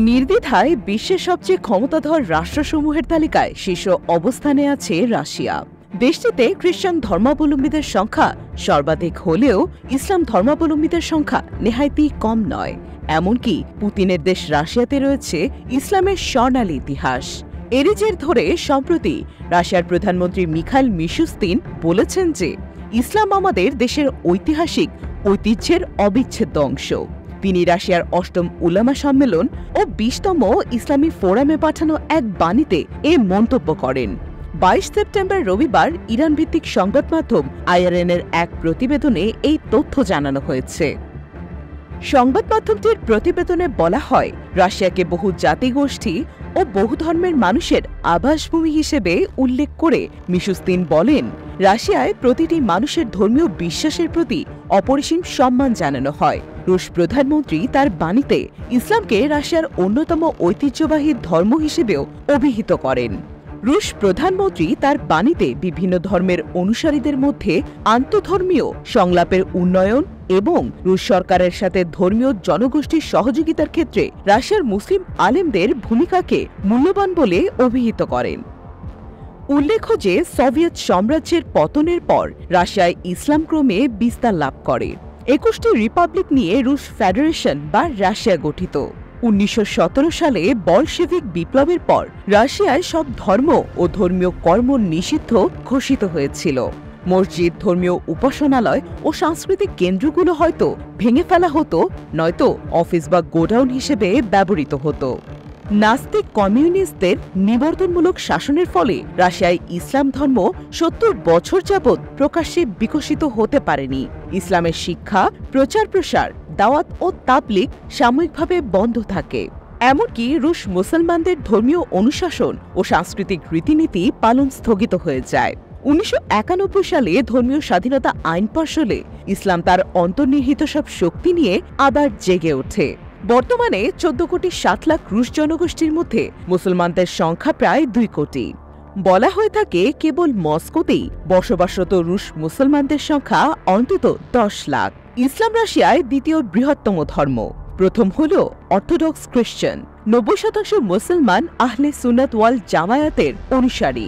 নির্দ্বিধায় বিশ্বের সবচেয়ে ক্ষমতাধর রাষ্ট্রসমূহের তালিকায় শীর্ষ অবস্থানে আছে রাশিয়া। দেশটিতে খ্রিস্টান ধর্মাবলম্বীদের সংখ্যা সর্বাধিক হলেও ইসলাম ধর্মাবলম্বীদের সংখ্যা নেহায়তই কম নয়। এমনকি পুতিনের দেশ রাশিয়াতে রয়েছে ইসলামের স্বর্ণালী ইতিহাস। এরই জের ধরে সম্প্রতি রাশিয়ার প্রধানমন্ত্রী মিখাইল মিশুস্তিন বলেছেন যে ইসলাম আমাদের দেশের ঐতিহাসিক ঐতিহ্যের অবিচ্ছেদ্য অংশ। তিনি রাশিয়ার ৮ম উলামা সম্মেলন ও ২০তম ইসলামী ফোরামে পাঠানো এক বাণীতে এ মন্তব্য করেন। ২২ সেপ্টেম্বর রবিবার ইরান ভিত্তিক সংবাদ মাধ্যম আইআরএনের এক প্রতিবেদনে এই তথ্য জানানো হয়েছে। সংবাদ মাধ্যমটির প্রতিবেদনে বলা হয়, রাশিয়াকে বহু জাতিগোষ্ঠী ও বহু ধর্মের মানুষের আবাসভূমি হিসেবে উল্লেখ করে মিশুস্তিন বলেন, রাশিয়ায় প্রতিটি মানুষের ধর্মীয় বিশ্বাসের প্রতি অপরিসীম সম্মান জানানো হয়। রুশ প্রধানমন্ত্রী তার বাণীতে ইসলামকে রাশিয়ার অন্যতম ঐতিহ্যবাহী ধর্ম হিসেবেও অভিহিত করেন। রুশ প্রধানমন্ত্রী তার বাণীতে বিভিন্ন ধর্মের অনুসারীদের মধ্যে আন্তঃধর্মীয় সংলাপের উন্নয়ন এবং রুশ সরকারের সাথে ধর্মীয় জনগোষ্ঠীর সহযোগিতার ক্ষেত্রে রাশিয়ার মুসলিম আলেমদের ভূমিকাকে মূল্যবান বলে অভিহিত করেন। উল্লেখ্য যে সোভিয়েত সাম্রাজ্যের পতনের পর রাশিয়ায় ইসলাম ক্রমে বিস্তার লাভ করে। ২১টি রিপাবলিক নিয়ে রুশ ফেডারেশন বা রাশিয়া গঠিত। ১৯১৭ সালে বলশেভিক বিপ্লবের পর রাশিয়ায় সব ধর্ম ও ধর্মীয় কর্ম নিষিদ্ধ ঘোষিত হয়েছিল। মসজিদ, ধর্মীয় উপাসনালয় ও সাংস্কৃতিক কেন্দ্রগুলো হয়তো ভেঙে ফেলা হতো, নয়তো অফিস বা গোডাউন হিসেবে ব্যবহৃত হতো। নাস্তিক কমিউনিস্টদের নিবর্তনমূলক শাসনের ফলে রাশিয়ায় ইসলাম ধর্ম ৭০ বছর যাবৎ প্রকাশ্যে বিকশিত হতে পারেনি। ইসলামের শিক্ষা, প্রচার প্রসার, দাওয়াত ও তাবলিগ সাময়িকভাবে বন্ধ থাকে। এমনকি রুশ মুসলমানদের ধর্মীয় অনুশাসন ও সাংস্কৃতিক রীতিনীতি পালন স্থগিত হয়ে যায়। ১৯৯১ সালে ধর্মীয় স্বাধীনতা আইন পাশ হলে ইসলাম তার অন্তর্নিহিত সব শক্তি নিয়ে আবার জেগে ওঠে। বর্তমানে ১৪,৭,০০,০০০ রুশ জনগোষ্ঠীর মধ্যে মুসলমানদের সংখ্যা প্রায় ২ কোটি। বলা হয়ে থাকে কেবল মস্কোতেই বসবাসরত রুশ মুসলমানদের সংখ্যা অন্তত ১০ লাখ। ইসলাম রাশিয়ায় দ্বিতীয় বৃহত্তম ধর্ম। প্রথম হল অর্থোডক্স খ্রিস্টান। ৯০% মুসলমান আহলে সুন্নাত ওয়াল জামায়াতের অনুসারী।